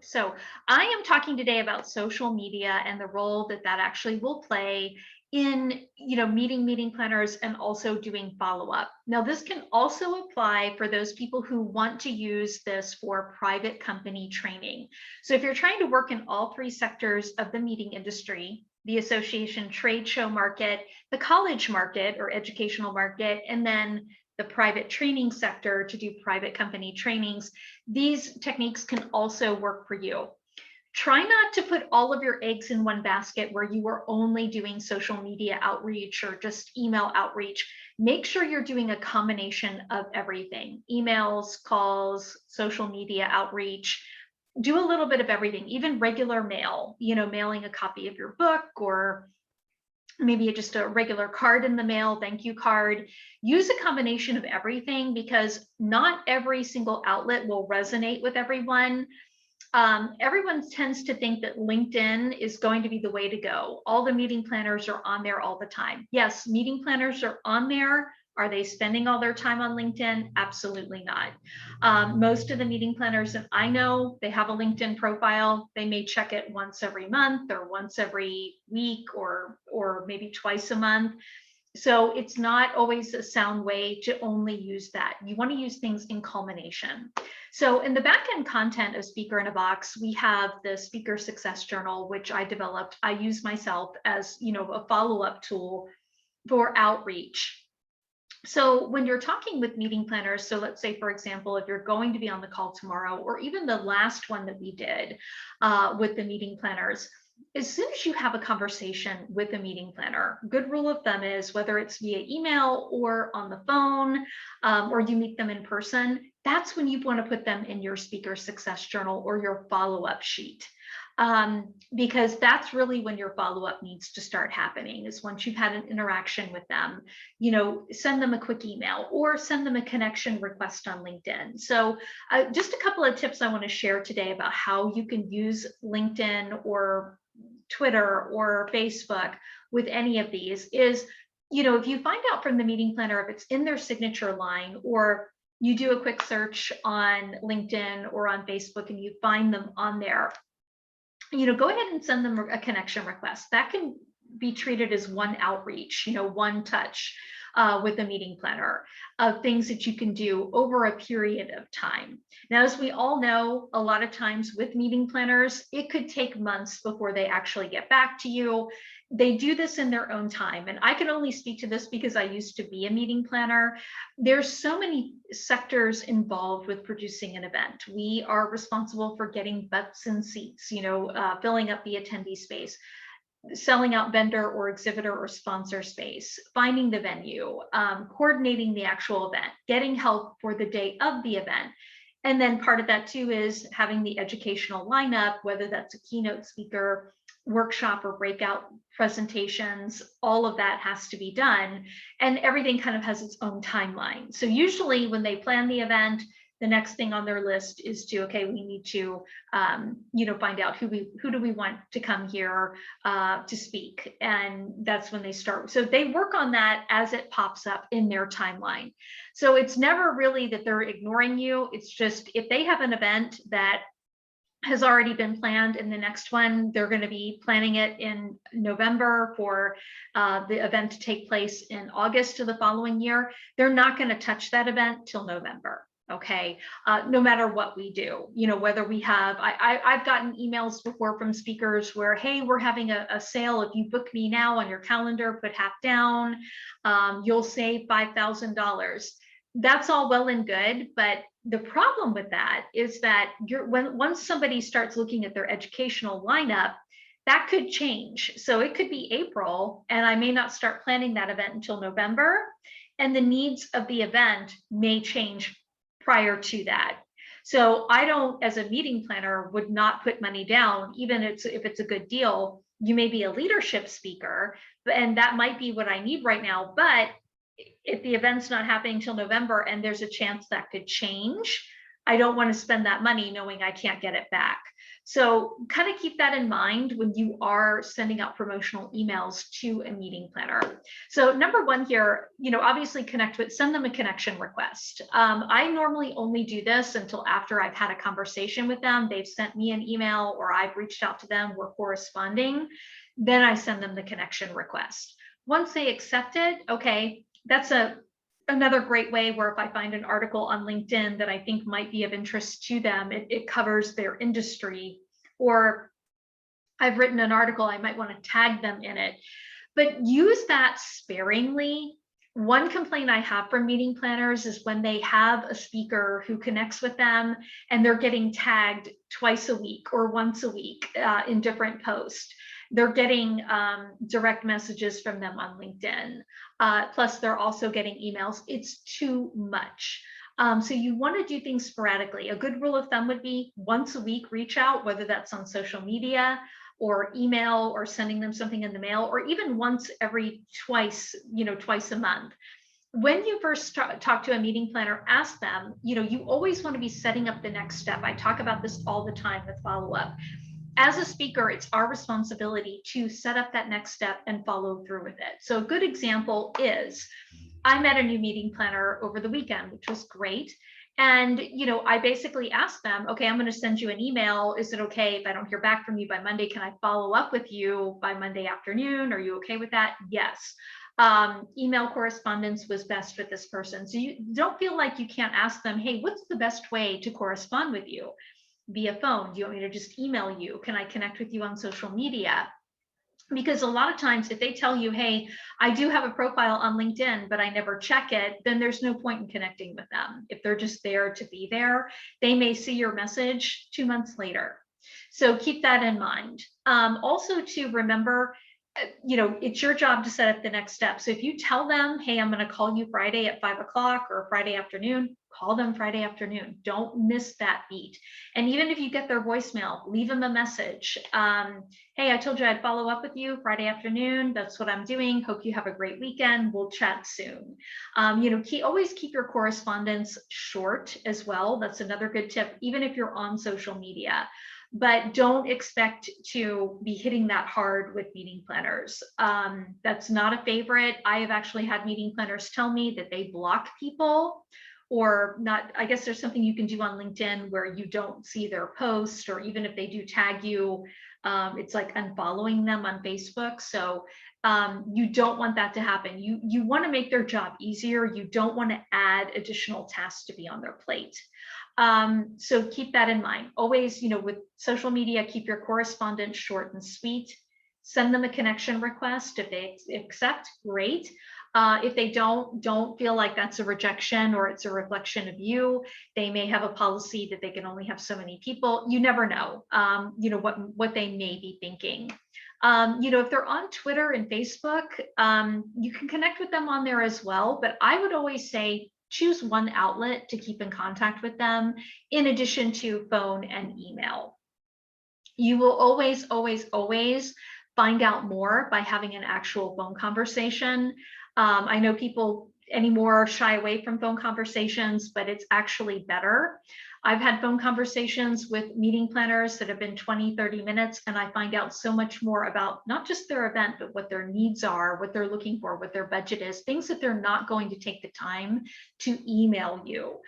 So I am talking today about social media and the role that that actually will play in, meeting meeting planners and also doing follow up. Now, this can also apply for those people who want to use this for private company training. So if you're trying to work in all three sectors of the meeting industry, the association trade show market, the college market or educational market, and then the private training sector to do private company trainings, these techniques can also work for you. Try not to put all of your eggs in one basket where you are only doing social media outreach or just email outreach. Make sure you're doing a combination of everything: emails, calls, social media outreach. Do a little bit of everything, even regular mail, mailing a copy of your book or maybe just a regular card in the mail, thank you card. Use a combination of everything because not every single outlet will resonate with everyone. Everyone tends to think that LinkedIn is going to be the way to go. All the meeting planners are on there all the time. Yes, meeting planners are on there. Are they spending all their time on LinkedIn? Absolutely not. Most of the meeting planners that I know, they have a LinkedIn profile. They may check it once every month or once every week or maybe twice a month. So it's not always a sound way to only use that. You want to use things in culmination. So in the backend content of Speaker in a Box, we have the Speaker Success Journal, which I developed. I use myself as, a follow-up tool for outreach. So when you're talking with meeting planners, so let's say, for example, if you're going to be on the call tomorrow, or even the last one that we did with the meeting planners, as soon as you have a conversation with a meeting planner, good rule of thumb is whether it's via email or on the phone, or you meet them in person, that's when you want to put them in your speaker success journal or your follow-up sheet. Because that's really when your follow-up needs to start happening, is once you've had an interaction with them. Send them a quick email or send them a connection request on LinkedIn. So just a couple of tips I want to share today about how you can use LinkedIn or Twitter or Facebook with any of these is, if you find out from the meeting planner if it's in their signature line, or you do a quick search on LinkedIn or on Facebook and you find them on there, go ahead and send them a connection request. That can be treated as one outreach, one touch with a meeting planner of things that you can do over a period of time. Now, as we all know, a lot of times with meeting planners, it could take months before they actually get back to you. They do this in their own time. And I can only speak to this because I used to be a meeting planner. There's so many sectors involved with producing an event. We are responsible for getting butts and seats, filling up the attendee space, selling out vendor or exhibitor or sponsor space, finding the venue, coordinating the actual event, getting help for the day of the event. And then part of that too is having the educational lineup, whether that's a keynote speaker, workshop, or breakout presentations. All of that has to be done. And everything kind of has its own timeline. So usually when they plan the event, the next thing on their list is to, okay, we need to, find out who do we want to come here to speak, and that's when they start. So they work on that as it pops up in their timeline. So it's never really that they're ignoring you. It's just if they have an event that has already been planned in the next one, they're going to be planning it in November for the event to take place in August of the following year. They're not going to touch that event till November. Okay, no matter what we do, whether we have, I've gotten emails before from speakers where, hey, we're having a sale. If you book me now on your calendar, put half down, you'll save $5,000. That's all well and good, but the problem with that is that once somebody starts looking at their educational lineup, that could change. So it could be April, and I may not start planning that event until November, and the needs of the event may change prior to that. So I don't, as a meeting planner, would not put money down, even if it's a good deal. You may be a leadership speaker, and that might be what I need right now. But if the event's not happening till November and there's a chance that could change, I don't want to spend that money knowing I can't get it back. So kind of keep that in mind when you are sending out promotional emails to a meeting planner. So number one here, obviously send them a connection request. I normally only do this until after I've had a conversation with them. They've sent me an email or I've reached out to them, we're corresponding. Then I send them the connection request. Once they accept it, okay, that's another great way where if I find an article on LinkedIn that I think might be of interest to them, it covers their industry, or I've written an article, I might want to tag them in it, but use that sparingly. One complaint I have from meeting planners is when they have a speaker who connects with them and they're getting tagged twice a week or once a week in different posts. They're getting direct messages from them on LinkedIn. Plus, they're also getting emails. It's too much. So you want to do things sporadically. A good rule of thumb would be once a week, reach out, whether that's on social media or email or sending them something in the mail, or even twice a month. When you first talk to a meeting planner, ask them, you always want to be setting up the next step. I talk about this all the time with follow-up. As a speaker, it's our responsibility to set up that next step and follow through with it. So a good example is I met a new meeting planner over the weekend, which was great. And, I basically asked them, okay, I'm going to send you an email. Is it okay if I don't hear back from you by Monday? Can I follow up with you by Monday afternoon? Are you okay with that? Yes. Email correspondence was best with this person. So you don't feel like you can't ask them, hey, what's the best way to correspond with you? Via phone? Do you want me to just email you? Can I connect with you on social media? Because a lot of times if they tell you, hey, I do have a profile on LinkedIn, but I never check it, then there's no point in connecting with them. If they're just there to be there, they may see your message 2 months later. So keep that in mind. Also to remember, it's your job to set up the next step. So if you tell them, hey, I'm going to call you Friday at 5 o'clock or Friday afternoon, call them Friday afternoon. Don't miss that beat. And even if you get their voicemail, leave them a message. Hey, I told you I'd follow up with you Friday afternoon. That's what I'm doing. Hope you have a great weekend. We'll chat soon. Always keep your correspondence short as well. That's another good tip, even if you're on social media. But don't expect to be hitting that hard with meeting planners. That's not a favorite. I have actually had meeting planners tell me that they block people or not. I guess there's something you can do on LinkedIn where you don't see their post, or even if they do tag you, it's like unfollowing them on Facebook. So you don't want that to happen. You want to make their job easier. You don't want to add additional tasks to be on their plate. So keep that in mind. Always, with social media, keep your correspondence short and sweet. Send them a connection request. If they accept, great. If they don't feel like that's a rejection or it's a reflection of you. They may have a policy that they can only have so many people. You never know, what they may be thinking. If they're on Twitter and Facebook, you can connect with them on there as well. But I would always say, choose one outlet to keep in contact with them in addition to phone and email. You will always, always, always find out more by having an actual phone conversation. I know people anymore shy away from phone conversations, but it's actually better. I've had phone conversations with meeting planners that have been 20, 30 minutes, and I find out so much more about not just their event, but what their needs are, what they're looking for, what their budget is, things that they're not going to take the time to email you.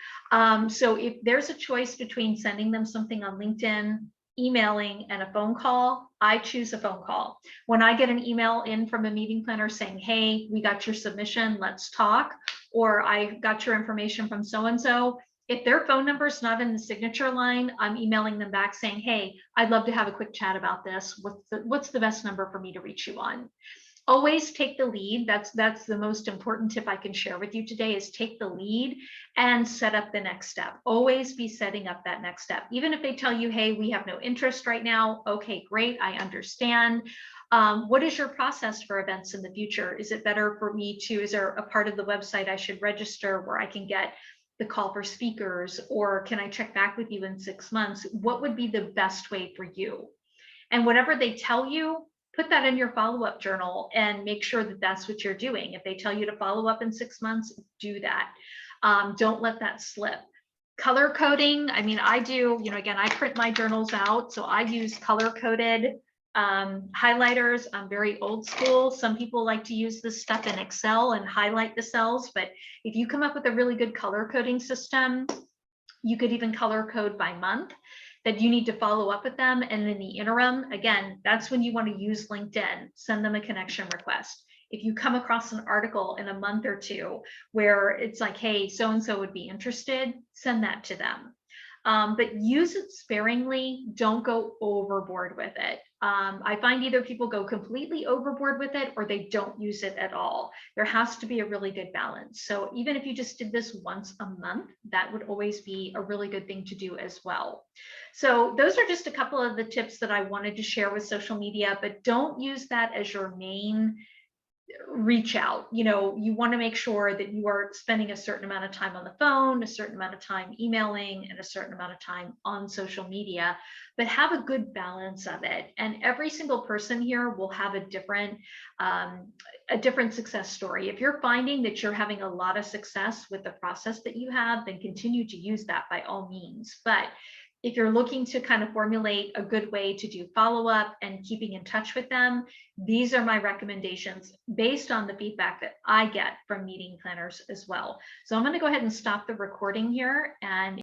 So if there's a choice between sending them something on LinkedIn, emailing, and a phone call, I choose a phone call. When I get an email in from a meeting planner saying, hey, we got your submission, let's talk, or I got your information from so-and-so, if their phone number is not in the signature line, I'm emailing them back saying, hey, I'd love to have a quick chat about this. What's the best number for me to reach you on? Always take the lead. That's the most important tip I can share with you today, is take the lead and set up the next step. Always be setting up that next step. Even if they tell you, hey, we have no interest right now. Okay, great, I understand. What is your process for events in the future? Is it better for me to, is there a part of the website I should register where I can get the call for speakers, or can I check back with you in 6 months? What would be the best way for you? And whatever they tell you, put that in your follow-up journal and make sure that that's what you're doing. If they tell you to follow up in 6 months, do that. Don't let that slip. Color coding, I mean, I do, again, I print my journals out, so I use color coded highlighters. I'm very old school. Some people like to use this stuff in Excel and highlight the cells, but if you come up with a really good color coding system, you could even color code by month that you need to follow up with them. And in the interim, again, that's when you want to use LinkedIn, send them a connection request. If you come across an article in a month or two where it's like, hey, so-and-so would be interested, send that to them. But use it sparingly. Don't go overboard with it. I find either people go completely overboard with it or they don't use it at all. There has to be a really good balance. So even if you just did this once a month, that would always be a really good thing to do as well. So those are just a couple of the tips that I wanted to share with social media, but don't use that as your main reach out. You want to make sure that you are spending a certain amount of time on the phone, a certain amount of time emailing, and a certain amount of time on social media, but have a good balance of it. And every single person here will have a different success story. If you're finding that you're having a lot of success with the process that you have, then continue to use that by all means. But if you're looking to kind of formulate a good way to do follow-up and keeping in touch with them, these are my recommendations based on the feedback that I get from meeting planners as well. So I'm going to go ahead and stop the recording here, and